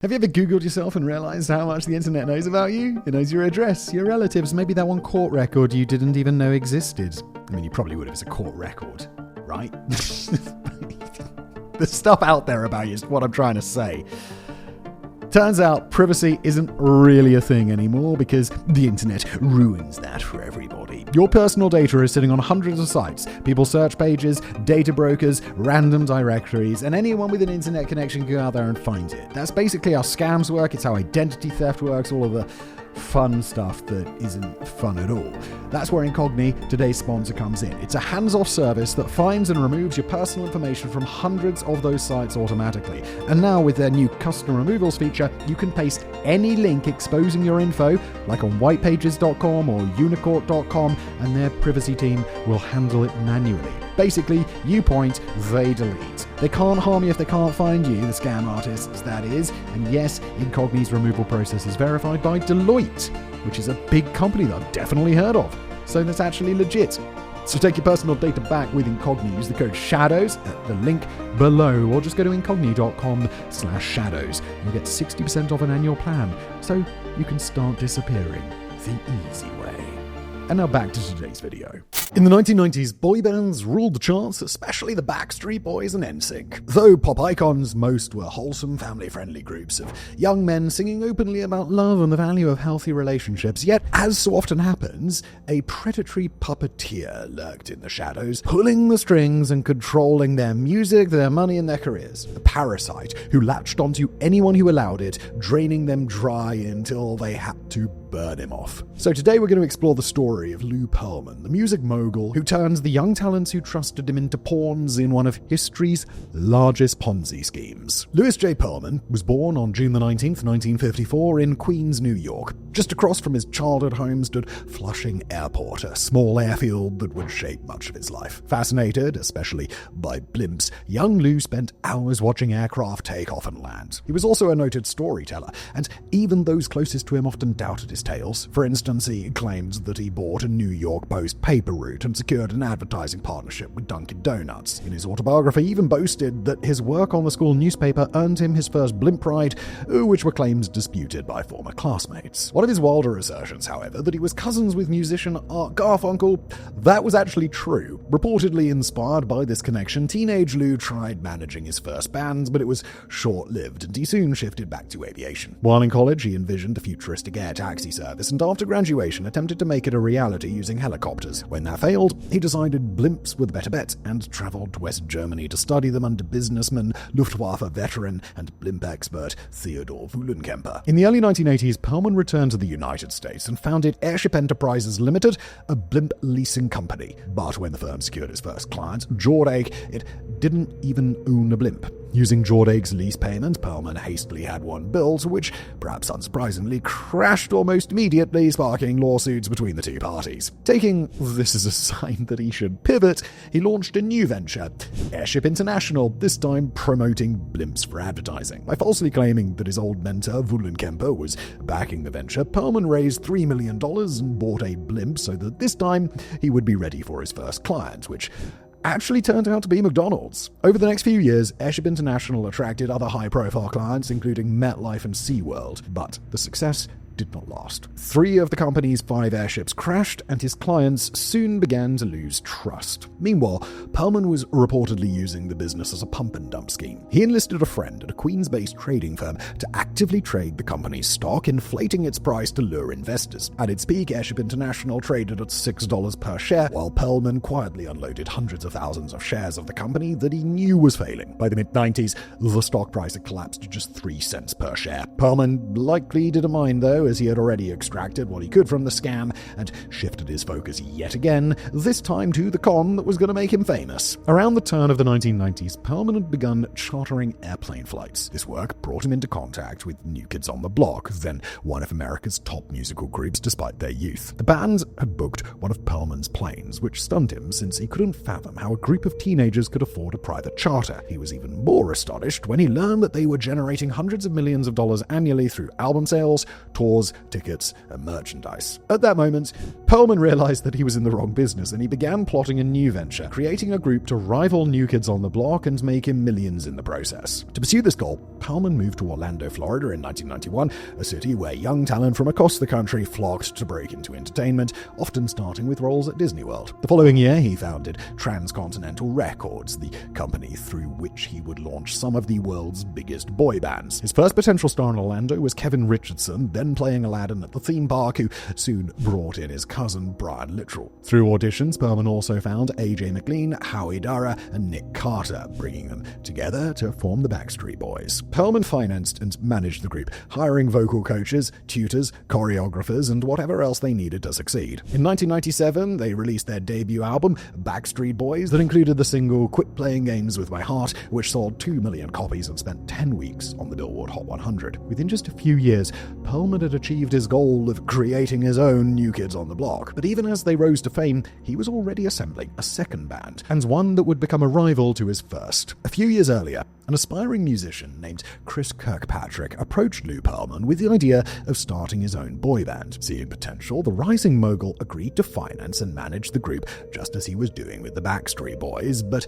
Have you ever Googled yourself and realized how much the internet knows about you? It knows your address, your relatives, maybe that one court record you didn't even know existed. I mean, you probably would if it's a court record, right? There's stuff out there about you is what I'm trying to say. Turns out privacy isn't really a thing anymore because the internet ruins that for everybody. Your personal data is sitting on hundreds of sites, people's search pages, data brokers, random directories, and anyone with an internet connection can go out there and find it. That's basically how scams work, it's how identity theft works, all of the fun stuff that isn't fun at all. That's where Incogni, today's sponsor, comes in. It's a hands-off service that finds and removes your personal information from hundreds of those sites automatically. And now with their new custom removals feature, you can paste any link exposing your info, like on whitepages.com or unicourt.com, and their privacy team will handle it manually. Basically, you point, they delete. They can't harm you if they can't find you, the scam artists, that is. And yes, Incogni's removal process is verified by Deloitte, which is a big company that I've definitely heard of. So that's actually legit. So take your personal data back with Incogni. Use the code SHADOWS at the link below, or just go to incogni.com/shadows. You'll get 60% off an annual plan, so you can start disappearing the easy way. And now back to today's video. In the 1990s, boy bands ruled the charts, especially the Backstreet Boys and NSYNC. Though pop icons, most were wholesome, family-friendly groups of young men singing openly about love and the value of healthy relationships. Yet, as so often happens, a predatory puppeteer lurked in the shadows, pulling the strings and controlling their music, their money, and their careers. A parasite who latched onto anyone who allowed it, draining them dry until they had to burn him off. So today we're going to explore the story of Lou Pearlman, the music mogul who turns the young talents who trusted him into pawns in one of history's largest Ponzi schemes. Louis J. Pearlman was born on June the 19th, 1954 in Queens, New York. Just across from his childhood home stood Flushing Airport, a small airfield that would shape much of his life. Fascinated, especially by blimps, young Lou spent hours watching aircraft take off and land. He was also a noted storyteller, and even those closest to him often doubted his tales. For instance, he claimed that he bought a New York Post paper route and secured an advertising partnership with Dunkin' Donuts. In his autobiography, he even boasted that his work on the school newspaper earned him his first blimp ride, which were claims disputed by former classmates. One of his wilder assertions, however, that he was cousins with musician Art Garfunkel, that was actually true. Reportedly inspired by this connection, teenage Lou tried managing his first band, but it was short-lived, and he soon shifted back to aviation. While in college, he envisioned a futuristic air taxi service, and after graduation attempted to make it a reality using helicopters. When that failed, he decided blimps were the better bet and traveled to West Germany to study them under businessman, Luftwaffe veteran, and blimp expert Theodor Wulenkemper. In the early 1980s, Pearlman returned to the United States and founded Airship Enterprises Limited, a blimp leasing company. But when the firm secured its first client, Jordake, it didn't even own a blimp. Using Jordake's lease payment, Pearlman hastily had one built, which, perhaps unsurprisingly, crashed almost immediately, sparking lawsuits between the two parties. Taking this as a sign that he should pivot, he launched a new venture, Airship International, this time promoting blimps for advertising. By falsely claiming that his old mentor, Wulenkemper, was backing the venture, Pearlman raised $3 million and bought a blimp so that this time he would be ready for his first client, which actually turned out to be McDonald's. Over the next few years, Airship International attracted other high-profile clients, including MetLife and SeaWorld, but the success did not last. 3 of the company's 5 airships crashed, and his clients soon began to lose trust. Meanwhile, Pearlman was reportedly using the business as a pump-and-dump scheme. He enlisted a friend at a Queens-based trading firm to actively trade the company's stock, inflating its price to lure investors. At its peak, Airship International traded at $6 per share, while Pearlman quietly unloaded hundreds of thousands of shares of the company that he knew was failing. By the mid-90s, the stock price had collapsed to just 3 cents per share. Pearlman likely didn't mind, though, as he had already extracted what he could from the scam and shifted his focus yet again, this time to the con that was going to make him famous. Around the turn of the 1990s, Pearlman had begun chartering airplane flights. This work brought him into contact with New Kids on the Block, then one of America's top musical groups despite their youth. The band had booked one of Pearlman's planes, which stunned him since he couldn't fathom how a group of teenagers could afford a private charter. He was even more astonished when he learned that they were generating hundreds of millions of dollars annually through album sales, tours, tours, tickets, and merchandise. At that moment, Pearlman realized that he was in the wrong business, and he began plotting a new venture, creating a group to rival New Kids on the Block and make him millions in the process. To pursue this goal, Pearlman moved to Orlando, Florida in 1991, a city where young talent from across the country flocked to break into entertainment, often starting with roles at Disney World. The following year, he founded Transcontinental Records, the company through which he would launch some of the world's biggest boy bands. His first potential star in Orlando was Kevin Richardson, then playing Aladdin at the theme park, who soon brought in his cousin Brian Littrell. Through auditions, Pearlman also found AJ McLean, Howie Dara, and Nick Carter, bringing them together to form the Backstreet Boys. Pearlman financed and managed the group, hiring vocal coaches, tutors, choreographers, and whatever else they needed to succeed. In 1997, they released their debut album, Backstreet Boys, that included the single Quit Playing Games With My Heart, which sold 2 million copies and spent 10 weeks on the Billboard Hot 100. Within just a few years, Pearlman had achieved his goal of creating his own New Kids on the Block. But even as they rose to fame, he was already assembling a second band, and one that would become a rival to his first. A few years earlier, an aspiring musician named Chris Kirkpatrick approached Lou Pearlman with the idea of starting his own boy band. Seeing potential, the rising mogul agreed to finance and manage the group just as he was doing with the Backstreet Boys, but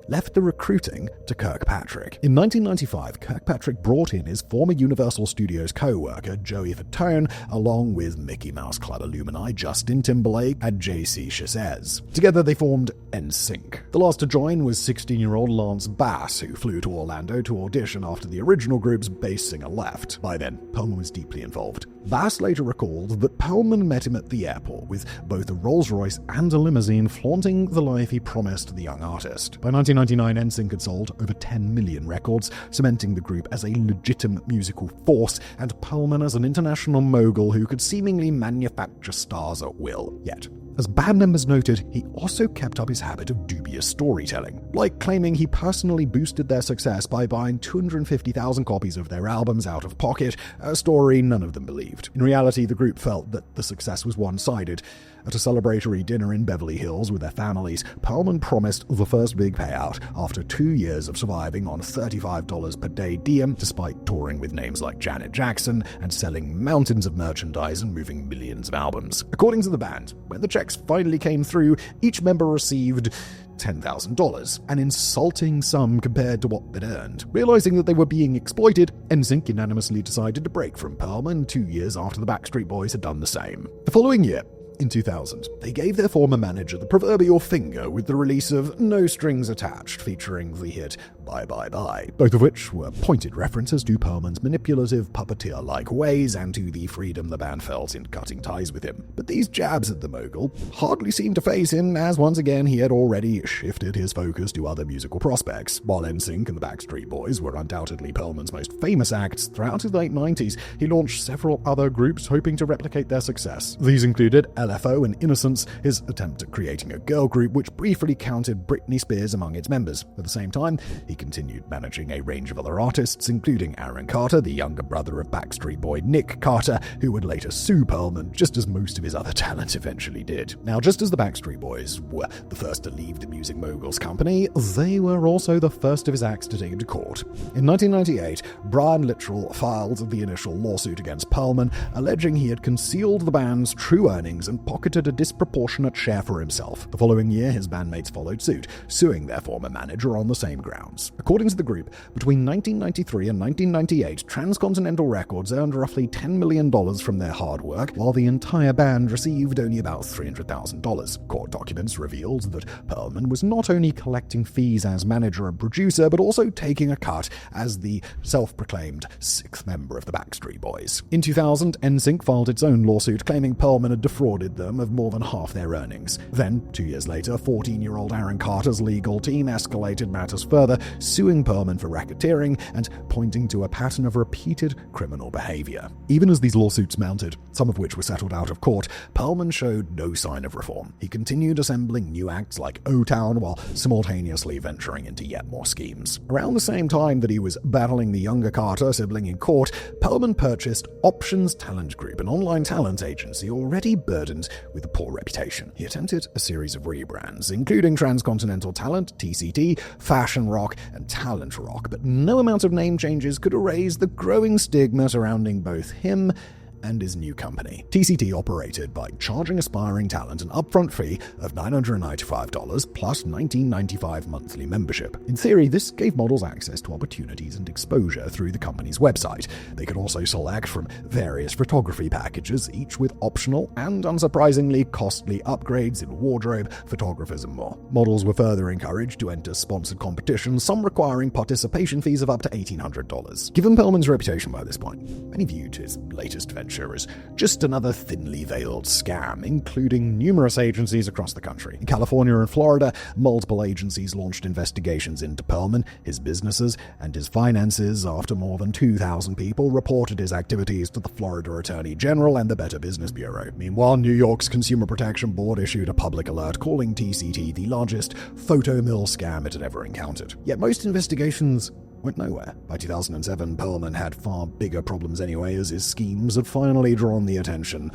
left the recruiting to Kirkpatrick. In 1995, Kirkpatrick brought in his former Universal Studios co-worker Joey Fatone, along with Mickey Mouse Club alumni Justin Timberlake and JC Chasez. Together they formed NSYNC. The last to join was 16-year-old Lance Bass, who flew to Orlando to audition after the original group's bass singer left. By then, Pearlman was deeply involved. Bass later recalled that Pearlman met him at the airport with both a Rolls-Royce and a limousine, flaunting the life he promised the young artist. By 1999, NSYNC had sold over 10 million records, cementing the group as a legitimate musical force, and Pearlman as an international mogul who could seemingly manufacture stars at will. Yet, as band members noted, he also kept up his habit of dubious storytelling, like claiming he personally boosted their success by buying 250,000 copies of their albums out of pocket, a story none of them believed. In reality, the group felt that the success was one-sided. At a celebratory dinner in Beverly Hills with their families, Pearlman promised the first big payout after 2 years of surviving on $35 per day diem, despite touring with names like Janet Jackson and selling mountains of merchandise and moving millions of albums. According to the band, when the checks finally came through, each member received $10,000, an insulting sum compared to what they'd earned. Realizing that they were being exploited, NSYNC unanimously decided to break from Pearlman 2 years after the Backstreet Boys had done the same. The following year, in 2000, they gave their former manager the proverbial finger with the release of No Strings Attached, featuring the hit Bye Bye Bye, both of which were pointed references to Pearlman's manipulative, puppeteer-like ways and to the freedom the band felt in cutting ties with him. But these jabs at the mogul hardly seemed to faze him, as once again he had already shifted his focus to other musical prospects. While NSYNC and the Backstreet Boys were undoubtedly Pearlman's most famous acts, throughout his late 90s, he launched several other groups hoping to replicate their success. These included LFO and Innocence, his attempt at creating a girl group which briefly counted Britney Spears among its members. At the same time, he continued managing a range of other artists, including Aaron Carter, the younger brother of Backstreet Boy Nick Carter, who would later sue Pearlman, just as most of his other talent eventually did. Now, just as the Backstreet Boys were the first to leave the music mogul's company, they were also the first of his acts to take him to court. In 1998, Brian Littrell filed the initial lawsuit against Pearlman, alleging he had concealed the band's true earnings and pocketed a disproportionate share for himself. The following year, his bandmates followed suit, suing their former manager on the same grounds. According to the group, between 1993 and 1998, Transcontinental Records earned roughly $10 million from their hard work, while the entire band received only about $300,000. Court documents revealed that Pearlman was not only collecting fees as manager and producer, but also taking a cut as the self-proclaimed sixth member of the Backstreet Boys. In 2000, NSYNC filed its own lawsuit claiming Pearlman had defrauded them of more than half their earnings. Then, 2 years later, 14-year-old Aaron Carter's legal team escalated matters further, suing Pearlman for racketeering and pointing to a pattern of repeated criminal behavior. Even as these lawsuits mounted, some of which were settled out of court, Pearlman showed no sign of reform. He continued assembling new acts like O-Town while simultaneously venturing into yet more schemes. Around the same time that he was battling the younger Carter sibling in court, Pearlman purchased Options Talent Group, an online talent agency already burdened with a poor reputation. He attempted a series of rebrands, including Transcontinental Talent, TCT, Fashion Rock, and Talent Rock, but no amount of name changes could erase the growing stigma surrounding both him and his new company. TCT operated by charging aspiring talent an upfront fee of $995 plus $19.95 monthly membership. In theory, this gave models access to opportunities and exposure through the company's website. They could also select from various photography packages, each with optional and unsurprisingly costly upgrades in wardrobe, photographers, and more. Models were further encouraged to enter sponsored competitions, some requiring participation fees of up to $1,800. Given Pearlman's reputation by this point, many viewed his latest venture as just another thinly veiled scam, including numerous agencies across the country. In California and Florida, multiple agencies launched investigations into Pearlman, his businesses, and his finances after more than 2,000 people reported his activities to the Florida Attorney General and the Better Business Bureau. Meanwhile, New York's Consumer Protection Board issued a public alert calling TCT the largest photo mill scam it had ever encountered. Yet most investigations went nowhere. By 2007, Pearlman had far bigger problems anyway, as his schemes had finally drawn the attention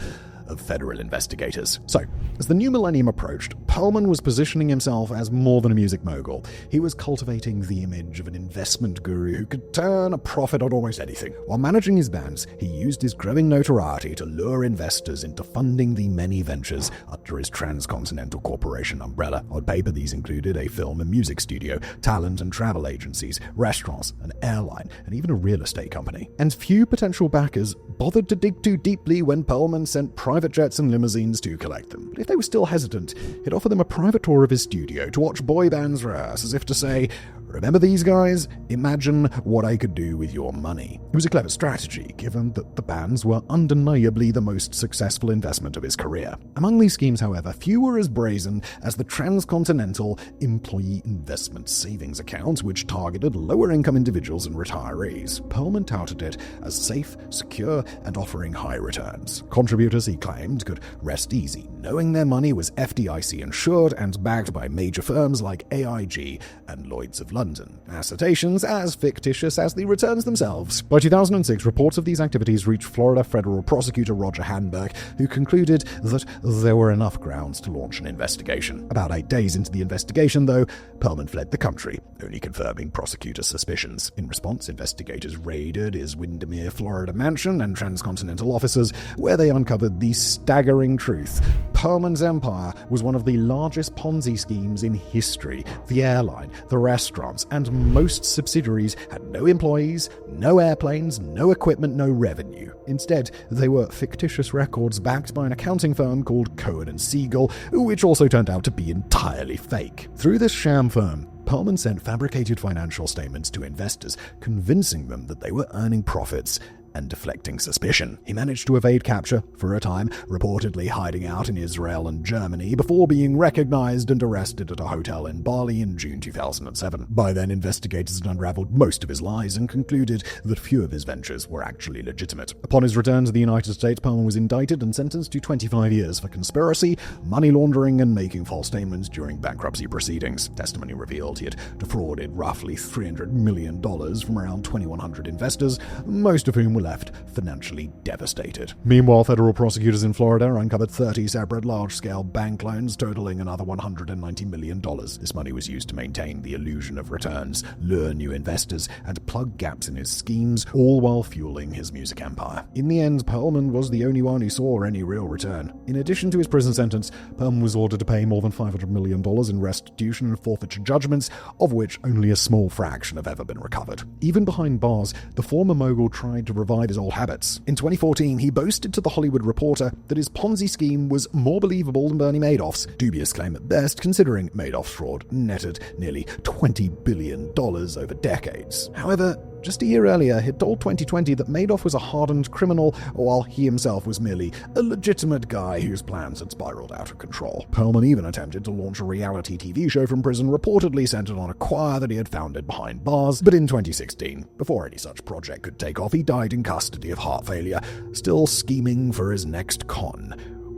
of federal investigators. So, as the new millennium approached, Pearlman was positioning himself as more than a music mogul. He was cultivating the image of an investment guru who could turn a profit on almost anything. While managing his bands, he used his growing notoriety to lure investors into funding the many ventures under his transcontinental corporation umbrella. On paper, these included a film and music studio, talent and travel agencies, restaurants, an airline, and even a real estate company. And few potential backers bothered to dig too deeply when Pearlman sent private jets and limousines to collect them. But if they were still hesitant, he'd offer them a private tour of his studio to watch boy bands rehearse, as if to say, "Remember these guys? Imagine what I could do with your money." It was a clever strategy, given that the bands were undeniably the most successful investment of his career. Among these schemes, however, few were as brazen as the Transcontinental Employee Investment Savings Account, which targeted lower-income individuals and retirees. Pearlman touted it as safe, secure, and offering high returns. Contributors, he claimed, could rest easy, knowing their money was FDIC insured and backed by major firms like AIG and Lloyd's of London. Assertions as fictitious as the returns themselves. By 2006, reports of these activities reached Florida federal prosecutor Roger Hanberg, who concluded that there were enough grounds to launch an investigation. About 8 days into the investigation, though, Pearlman fled the country, only confirming prosecutor suspicions. In response, investigators raided his Windermere, Florida mansion and transcontinental offices, where they uncovered the staggering truth. Pearlman's empire was one of the largest Ponzi schemes in history. The airline, the restaurants, and most subsidiaries had no employees, no airplanes, no equipment, no revenue. Instead, they were fictitious records backed by an accounting firm called Cohen & Siegel, which also turned out to be entirely fake. Through this sham firm, Pearlman sent fabricated financial statements to investors, convincing them that they were earning profits and deflecting suspicion. He managed to evade capture for a time, reportedly hiding out in Israel and Germany before being recognized and arrested at a hotel in Bali in June 2007. By then, investigators had unraveled most of his lies and concluded that few of his ventures were actually legitimate. Upon his return to the United States, Pearlman was indicted and sentenced to 25 years for conspiracy, money laundering, and making false statements during bankruptcy proceedings. Testimony revealed he had defrauded roughly $300 million from around 2,100 investors, most of whom were left financially devastated. Meanwhile, federal prosecutors in Florida uncovered 30 separate large-scale bank loans totaling another $190 million. This money was used to maintain the illusion of returns, lure new investors, and plug gaps in his schemes, all while fueling his music empire. In the end, Pearlman was the only one who saw any real return. In addition to his prison sentence, Pearlman was ordered to pay more than $500 million in restitution and forfeiture judgments, of which only a small fraction have ever been recovered. Even behind bars, the former mogul tried to revive his old habits. In 2014, he boasted to The Hollywood Reporter that his Ponzi scheme was more believable than Bernie Madoff's. Dubious claim at best, considering Madoff's fraud netted nearly $20 billion over decades. However, just a year earlier, he'd told 2020 that Madoff was a hardened criminal, while he himself was merely a legitimate guy whose plans had spiraled out of control. Pearlman even attempted to launch a reality TV show from prison, reportedly centered on a choir that he had founded behind bars, but in 2016, before any such project could take off, he died in custody of heart failure, still scheming for his next con,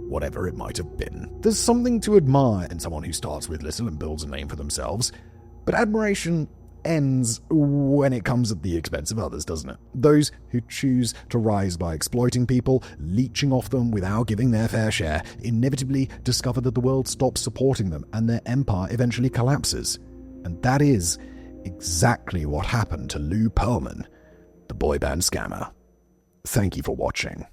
whatever it might have been. There's something to admire in someone who starts with little and builds a name for themselves, but admiration ends when it comes at the expense of others, doesn't it? Those who choose to rise by exploiting people, leeching off them without giving their fair share, inevitably discover that the world stops supporting them and their empire eventually collapses. And that is exactly what happened to Lou Pearlman, the boy band scammer. Thank you for watching.